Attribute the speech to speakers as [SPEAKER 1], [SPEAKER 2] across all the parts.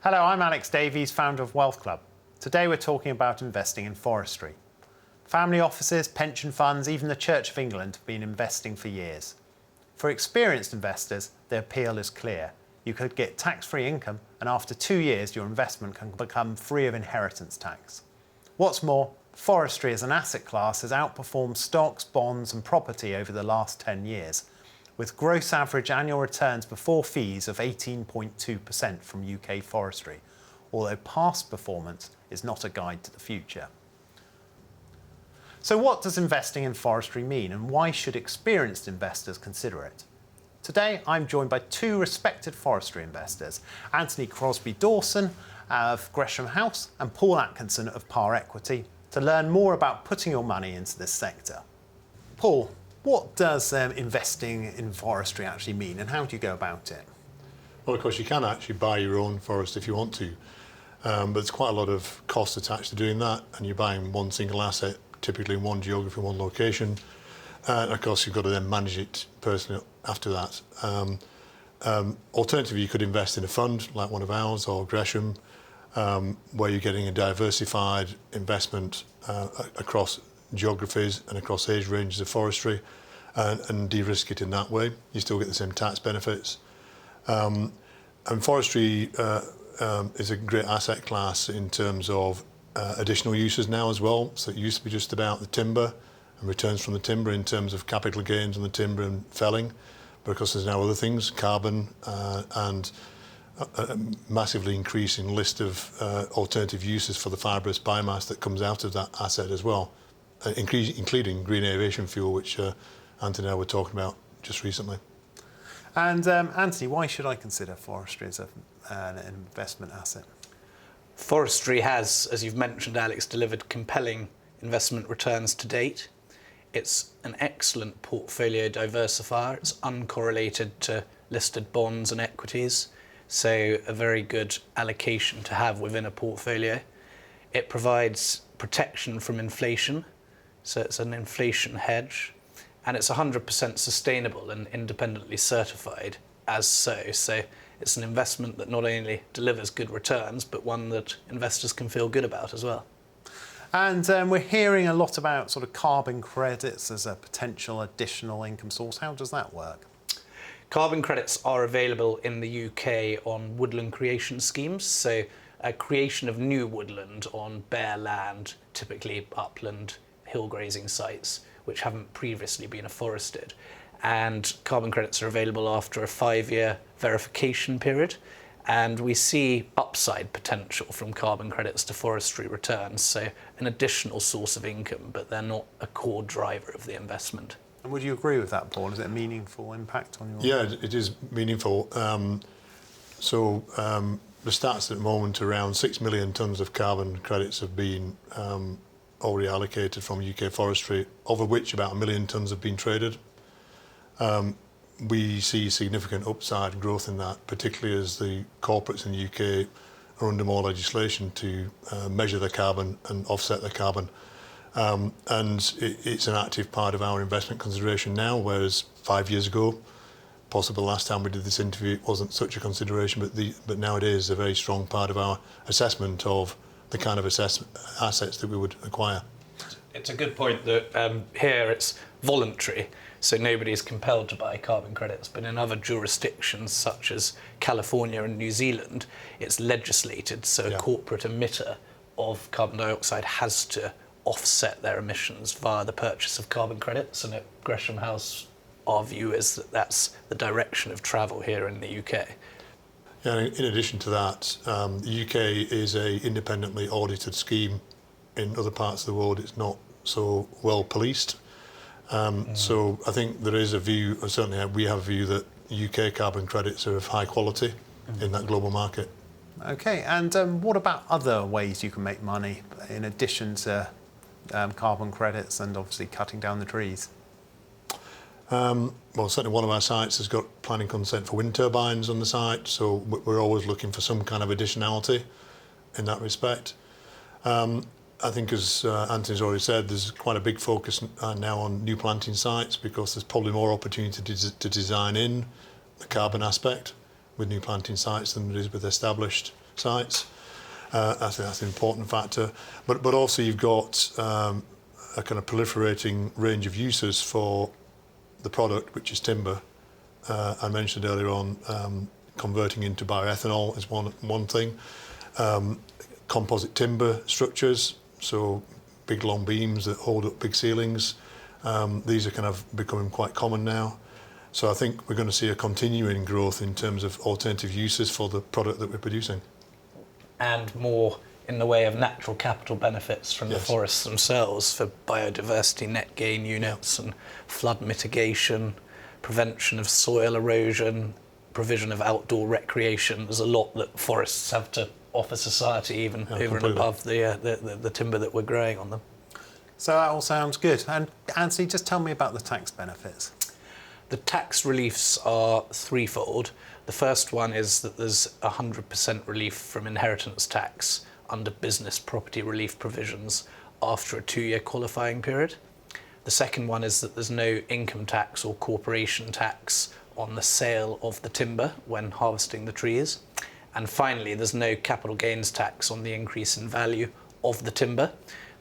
[SPEAKER 1] Hello, I'm Alex Davies, founder of Wealth Club. Today we're talking about investing in forestry. Family offices, pension funds, even the Church of England have been investing for years. For experienced investors, the appeal is clear. You could get tax-free income, and after 2 years your investment can become free of inheritance tax. What's more, forestry as an asset class has outperformed stocks, bonds and property over the last 10 years, with gross average annual returns before fees of 18.2% from UK forestry, although past performance is not a guide to the future. So what does investing in forestry mean, and why should experienced investors consider it? Today I'm joined by two respected forestry investors, Anthony Crosby Dawson of Gresham House and Paul Atkinson of Par Equity, to learn more about putting your money into this sector. Paul, what does investing in forestry actually mean, and how do you go about it?
[SPEAKER 2] Well, of course, you can actually buy your own forest if you want to, but there's quite a lot of cost attached to doing that, and you're buying one single asset, typically in one geography, one location, and of course you've got to then manage it personally after that. Alternatively, you could invest in a fund like one of ours or Gresham, where you're getting a diversified investment across geographies and across age ranges of forestry, and de-risk it in that way. You still get the same tax benefits. And forestry is a great asset class in terms of additional uses now as well. So it used to be just about the timber and returns from the timber in terms of capital gains on the timber and felling, but of course there's now other things, carbon, and a massively increasing list of alternative uses for the fibrous biomass that comes out of that asset as well, including green aviation fuel, which Anthony and I were talking about just recently.
[SPEAKER 1] And Anthony, why should I consider forestry as an investment asset?
[SPEAKER 3] Forestry has, as you've mentioned, Alex, delivered compelling investment returns to date. It's an excellent portfolio diversifier. It's uncorrelated to listed bonds and equities, so a very good allocation to have within a portfolio. It provides protection from inflation, so it's an inflation hedge, and it's 100% sustainable and independently certified as so. So it's an investment that not only delivers good returns, but one that investors can feel good about as well.
[SPEAKER 1] And we're hearing a lot about sort of carbon credits as a potential additional income source. How does that work?
[SPEAKER 3] Carbon credits are available in the UK on woodland creation schemes, so a creation of new woodland on bare land, typically upland hill grazing sites, which haven't previously been afforested. And carbon credits are available after a 5-year verification period. And we see upside potential from carbon credits to forestry returns, so an additional source of income, but they're not a core driver of the investment.
[SPEAKER 1] And would you agree with that, Paul? Is it a meaningful impact on your...
[SPEAKER 2] Yeah, it is meaningful. The stats at the moment, around 6 million tonnes of carbon credits have been already allocated from UK forestry, of which about 1 million tonnes have been traded. We see significant upside growth in that, particularly as the corporates in the UK are under more legislation to measure their carbon and offset their carbon. And it's an active part of our investment consideration now, whereas 5 years ago, possibly the last time we did this interview, it wasn't such a consideration, but now it is a very strong part of our assessment of the kind of assets that we would acquire.
[SPEAKER 3] It's a good point that here it's voluntary, so nobody is compelled to buy carbon credits, but in other jurisdictions such as California and New Zealand, it's legislated, so a corporate emitter of carbon dioxide has to offset their emissions via the purchase of carbon credits, and at Gresham House our view is that that's the direction of travel here in the UK.
[SPEAKER 2] Yeah, in addition to that, the UK is a independently audited scheme. In other parts of the world it's not so well policed. So I think there is a view, or certainly we have a view, that UK carbon credits are of high quality in that global market.
[SPEAKER 1] Okay, and what about other ways you can make money in addition to carbon credits and obviously cutting down the trees?
[SPEAKER 2] Well, certainly one of our sites has got planning consent for wind turbines on the site, so we're always looking for some kind of additionality in that respect. I think, as Anthony's already said, there's quite a big focus now on new planting sites, because there's probably more opportunity to design in the carbon aspect with new planting sites than there is with established sites. I think that's an important factor. But also you've got a kind of proliferating range of uses for the product, which is timber. I mentioned earlier on converting into bioethanol is one thing. Composite timber structures, so big long beams that hold up big ceilings. These are kind of becoming quite common now. So I think we're going to see a continuing growth in terms of alternative uses for the product that we're producing.
[SPEAKER 3] And more in the way of natural capital benefits from the forests themselves for biodiversity net gain units and flood mitigation, prevention of soil erosion, provision of outdoor recreation. There's a lot that forests have to offer society, even over and above the timber that we're growing on them.
[SPEAKER 1] So that all sounds good. And Anthony, just tell me about the tax benefits.
[SPEAKER 3] The tax reliefs are threefold. The first one is that there's 100% relief from inheritance tax under business property relief provisions after a 2-year qualifying period. The second one is that there's no income tax or corporation tax on the sale of the timber when harvesting the trees. And finally, there's no capital gains tax on the increase in value of the timber.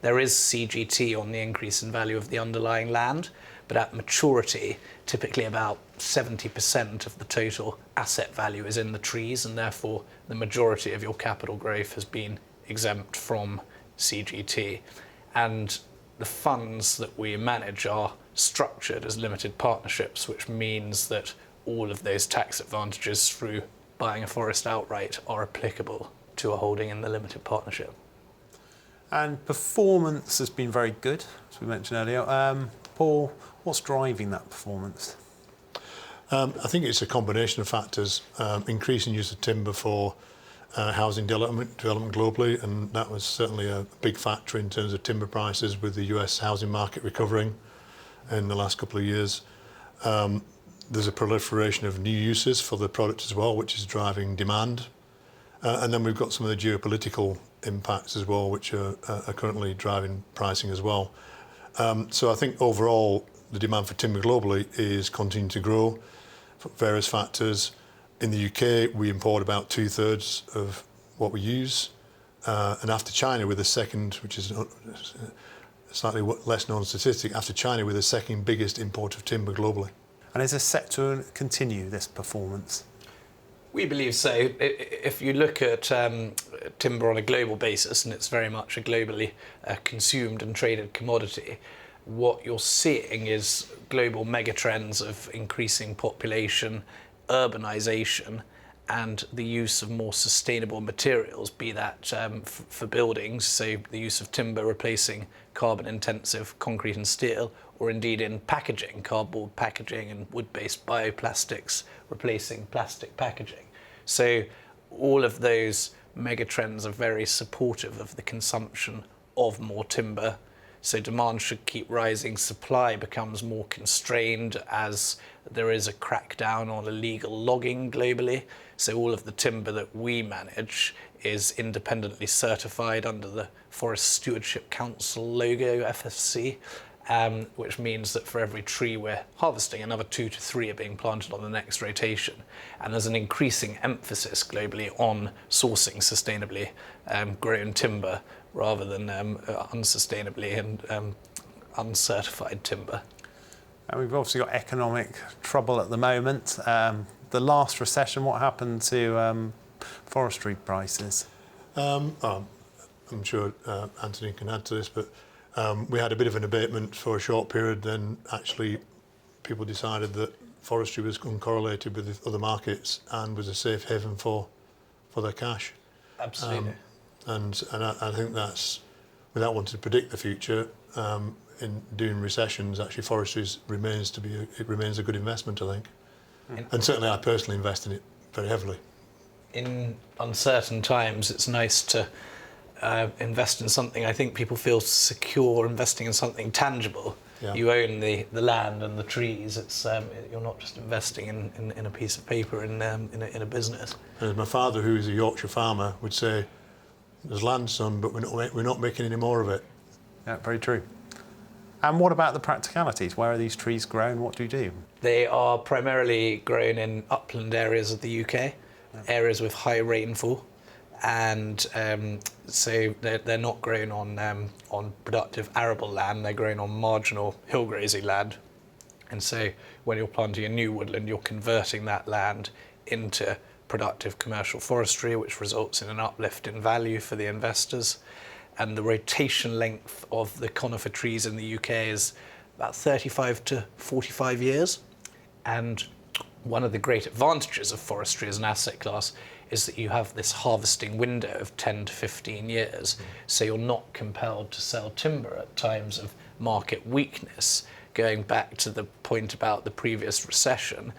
[SPEAKER 3] There is CGT on the increase in value of the underlying land, but at maturity, typically about 70% of the total asset value is in the trees, and therefore the majority of your capital growth has been exempt from CGT. And the funds that we manage are structured as limited partnerships, which means that all of those tax advantages through buying a forest outright are applicable to a holding in the limited partnership.
[SPEAKER 1] And performance has been very good, as we mentioned earlier. Paul, what's driving that performance?
[SPEAKER 2] I think it's a combination of factors. Increasing use of timber for housing development globally, and that was certainly a big factor in terms of timber prices with the US housing market recovering in the last couple of years. There's a proliferation of new uses for the product as well, which is driving demand. And then we've got some of the geopolitical impacts as well, which are currently driving pricing as well. So I think overall, the demand for timber globally is continuing to grow for various factors. In the UK, we import about 2/3 of what we use. And after China, we're the second, which is a slightly less known statistic, after China, we're the second biggest importer of timber globally.
[SPEAKER 1] And is this set to continue, this performance?
[SPEAKER 3] We believe so. If you look at timber on a global basis, and it's very much a globally consumed and traded commodity, what you're seeing is global megatrends of increasing population, urbanization, and the use of more sustainable materials, be that for buildings, so the use of timber replacing carbon-intensive concrete and steel, or indeed in packaging, cardboard packaging and wood-based bioplastics replacing plastic packaging. So all of those megatrends are very supportive of the consumption of more timber. So demand should keep rising, supply becomes more constrained as there is a crackdown on illegal logging globally. So all of the timber that we manage is independently certified under the Forest Stewardship Council logo, FSC, which means that for every tree we're harvesting, another 2 to 3 are being planted on the next rotation. And there's an increasing emphasis globally on sourcing sustainably grown timber rather than unsustainably and uncertified timber.
[SPEAKER 1] And we've obviously got economic trouble at the moment. The last recession, what happened to forestry prices?
[SPEAKER 2] I'm sure Anthony can add to this, but we had a bit of an abatement for a short period. Then actually people decided that forestry was uncorrelated with the other markets and was a safe haven for their cash.
[SPEAKER 3] Absolutely.
[SPEAKER 2] And I think that's, without wanting to predict the future, in doing recessions, actually forestry remains a good investment, I think. And certainly I personally invest in it very heavily. In
[SPEAKER 3] uncertain times, it's nice to invest in something. I think people feel secure investing in something tangible. Yeah. You own the land and the trees. It's you're not just investing in a piece of paper in a business.
[SPEAKER 2] And as my father, who is a Yorkshire farmer, would say, "There's land, son, but we're not making any more of it."
[SPEAKER 1] Yeah, very true. And what about the practicalities? Where are these trees grown? What do you do?
[SPEAKER 3] They are primarily grown in upland areas of the UK, areas with high rainfall. and so they're not grown on productive arable land. They're grown on marginal hill grazing land, and so when you're planting a new woodland, you're converting that land into productive commercial forestry, which results in an uplift in value for the investors. And the rotation length of the conifer trees in the UK is about 35 to 45 years. And one of the great advantages of forestry as an asset class is that you have this harvesting window of 10 to 15 years. So you're not compelled to sell timber at times of market weakness. Going back to the point about the previous recession,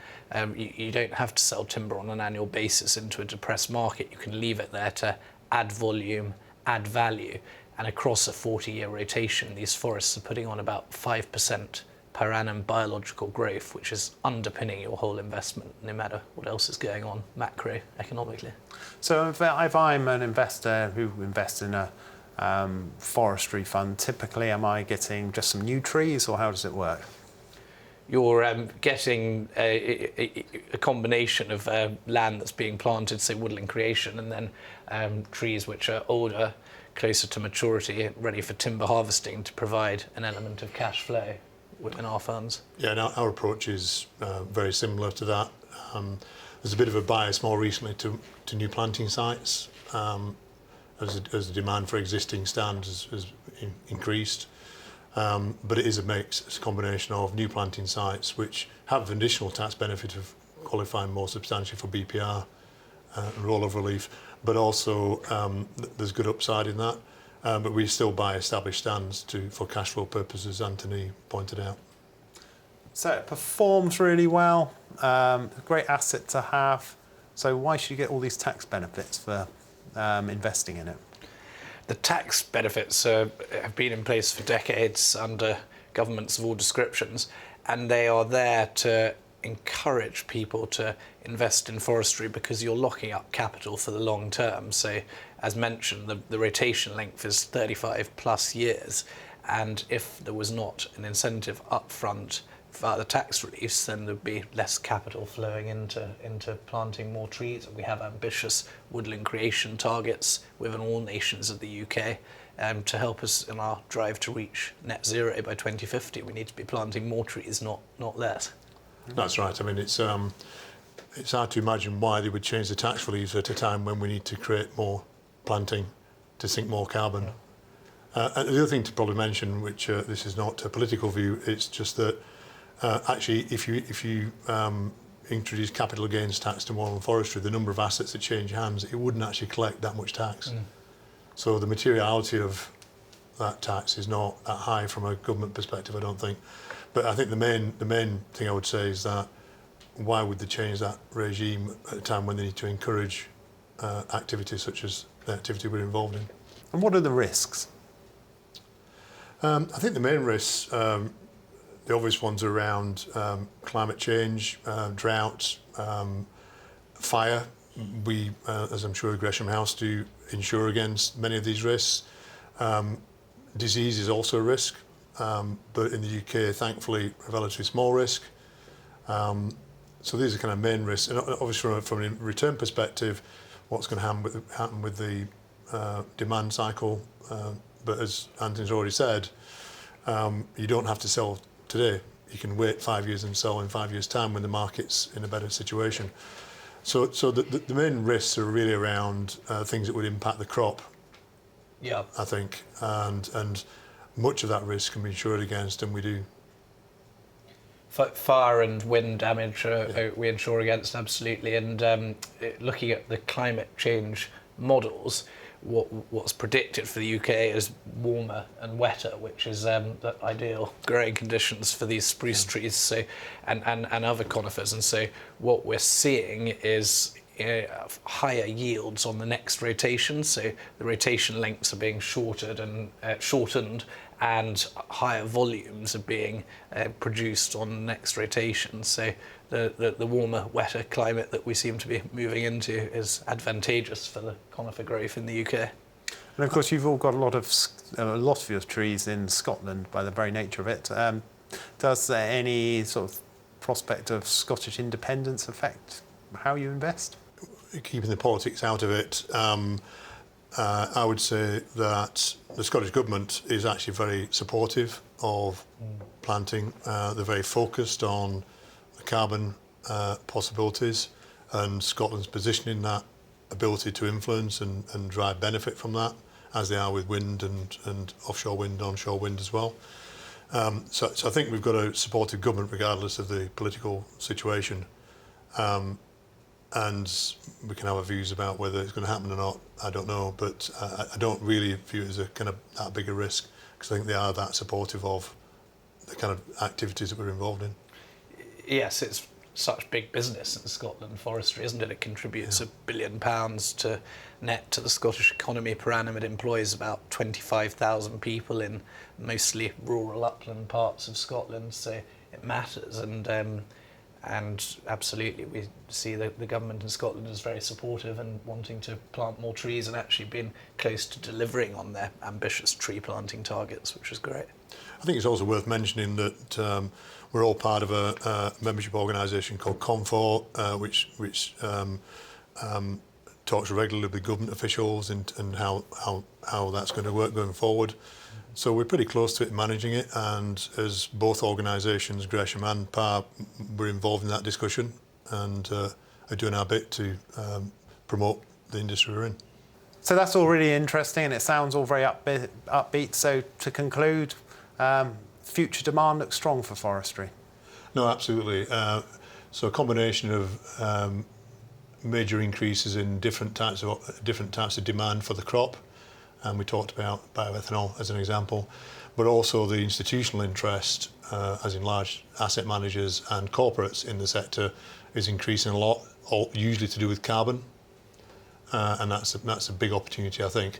[SPEAKER 3] you don't have to sell timber on an annual basis into a depressed market. You can leave it there to add volume, add value. And across a 40-year rotation, these forests are putting on about 5% per annum biological growth, which is underpinning your whole investment, no matter what else is going on macroeconomically.
[SPEAKER 1] So if I'm an investor who invests in a forestry fund, typically am I getting just some new trees, or how does it work?
[SPEAKER 3] You're getting a combination of land that's being planted, say woodland creation, and then trees which are older, closer to maturity, ready for timber harvesting to provide an element of cash flow within our funds. Yeah,
[SPEAKER 2] and our approach is very similar to that. There's a bit of a bias more recently to new planting sites as the demand for existing stands has increased. But it is a mix. It's a combination of new planting sites which have an additional tax benefit of qualifying more substantially for BPR and rollover relief, but also there's good upside in that. But we still buy established stands for cash flow purposes, Anthony pointed out.
[SPEAKER 1] So it performs really well, a great asset to have. So why should you get all these tax benefits for investing in it?
[SPEAKER 3] The tax benefits have been in place for decades under governments of all descriptions, and they are there to encourage people to invest in forestry because you're locking up capital for the long term. So, as mentioned, the rotation length is 35 plus years, and if there was not an incentive upfront via the tax reliefs, then there'd be less capital flowing into planting more trees. We have ambitious woodland creation targets within all nations of the UK to help us in our drive to reach net zero by 2050. We need to be planting more trees, not less.
[SPEAKER 2] That's right. I mean, it's hard to imagine why they would change the tax reliefs at a time when we need to create more planting to sink more carbon. And the other thing to probably mention, which this is not a political view, it's just that actually if you introduce capital gains tax to moorland forestry, the number of assets that change hands, it wouldn't actually collect that much tax. So the materiality of that tax is not that high from a government perspective, I don't think. But I think the main thing I would say is that why would they change that regime at a time when they need to encourage activities such as the activity we're involved in?
[SPEAKER 1] And what are the risks?
[SPEAKER 2] I think the main risks, the obvious ones are around climate change, drought, fire. We, as I'm sure Gresham House do, insure against many of these risks. Disease is also a risk, but in the UK, thankfully, a relatively small risk. So these are kind of main risks. And obviously, from a return perspective, what's going to happen with the demand cycle. But as Anthony's already said, you don't have to sell today. You can wait 5 years and sell in 5 years' time when the market's in a better situation. So the main risks are really around things that would impact the crop.
[SPEAKER 3] Yeah,
[SPEAKER 2] I think, and much of that risk can be insured against, and we do.
[SPEAKER 3] Fire and wind damage we insure against, absolutely. And looking at the climate change models, what's predicted for the UK is warmer and wetter, which is the ideal growing conditions for these spruce trees, so and other conifers. And so what we're seeing is higher yields on the next rotation. So the rotation lengths are being shortened, and higher volumes are being produced on the next rotation. So the warmer, wetter climate that we seem to be moving into is advantageous for the conifer growth in the UK.
[SPEAKER 1] And of course, you've all got a lot of your trees in Scotland by the very nature of it. Does any sort of prospect of Scottish independence affect how you invest?
[SPEAKER 2] keeping the politics out of it, I would say that the Scottish Government is actually very supportive of planting. They're very focused on the carbon possibilities, and Scotland's positioning that ability to influence and drive benefit from that, as they are with wind and offshore wind, onshore wind as well. So I think we've got a supportive government regardless of the political situation. And we can have our views about whether it's going to happen or not, I don't know, but I don't really view it as a kind of that big a risk, because I think they are that supportive of the kind of activities that we're involved in.
[SPEAKER 3] Yes, it's such big business in Scotland, forestry, isn't it? It contributes £1 billion to net to the Scottish economy per annum. It employs about 25,000 people in mostly rural upland parts of Scotland, so it matters. And absolutely, we see the government in Scotland is very supportive and wanting to plant more trees and actually being close to delivering on their ambitious tree planting targets, which is great.
[SPEAKER 2] I think it's also worth mentioning that we're all part of a membership organisation called CONFOR, which talks regularly with government officials and how that's going to work going forward. So we're pretty close to it, managing it, and as both organisations, Gresham and PAR, we're involved in that discussion and are doing our bit to promote the industry we're in.
[SPEAKER 1] So that's all really interesting, and it sounds all very upbeat. So to conclude, future demand looks strong for forestry.
[SPEAKER 2] No, absolutely. So a combination of major increases in different types of demand for the crop, and we talked about bioethanol as an example, but also the institutional interest, as in large asset managers and corporates in the sector, is increasing a lot, usually to do with carbon, and that's a big opportunity, I think.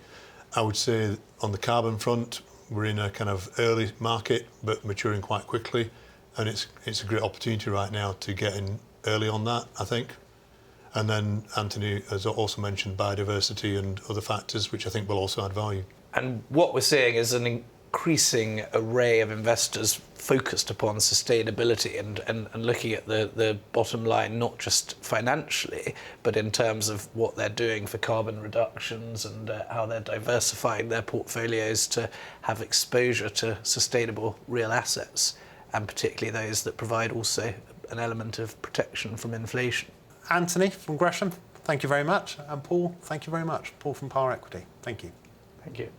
[SPEAKER 2] I would say on the carbon front, we're in a kind of early market, but maturing quite quickly, and it's a great opportunity right now to get in early on that, I think. And then Anthony has also mentioned biodiversity and other factors, which I think will also add value.
[SPEAKER 3] And what we're seeing is an increasing array of investors focused upon sustainability and looking at the bottom line, not just financially, but in terms of what they're doing for carbon reductions and how they're diversifying their portfolios to have exposure to sustainable real assets, and particularly those that provide also an element of protection from inflation.
[SPEAKER 1] Anthony from Gresham, thank you very much. And Paul, thank you very much. Paul from PAR Equity, thank you.
[SPEAKER 3] Thank you.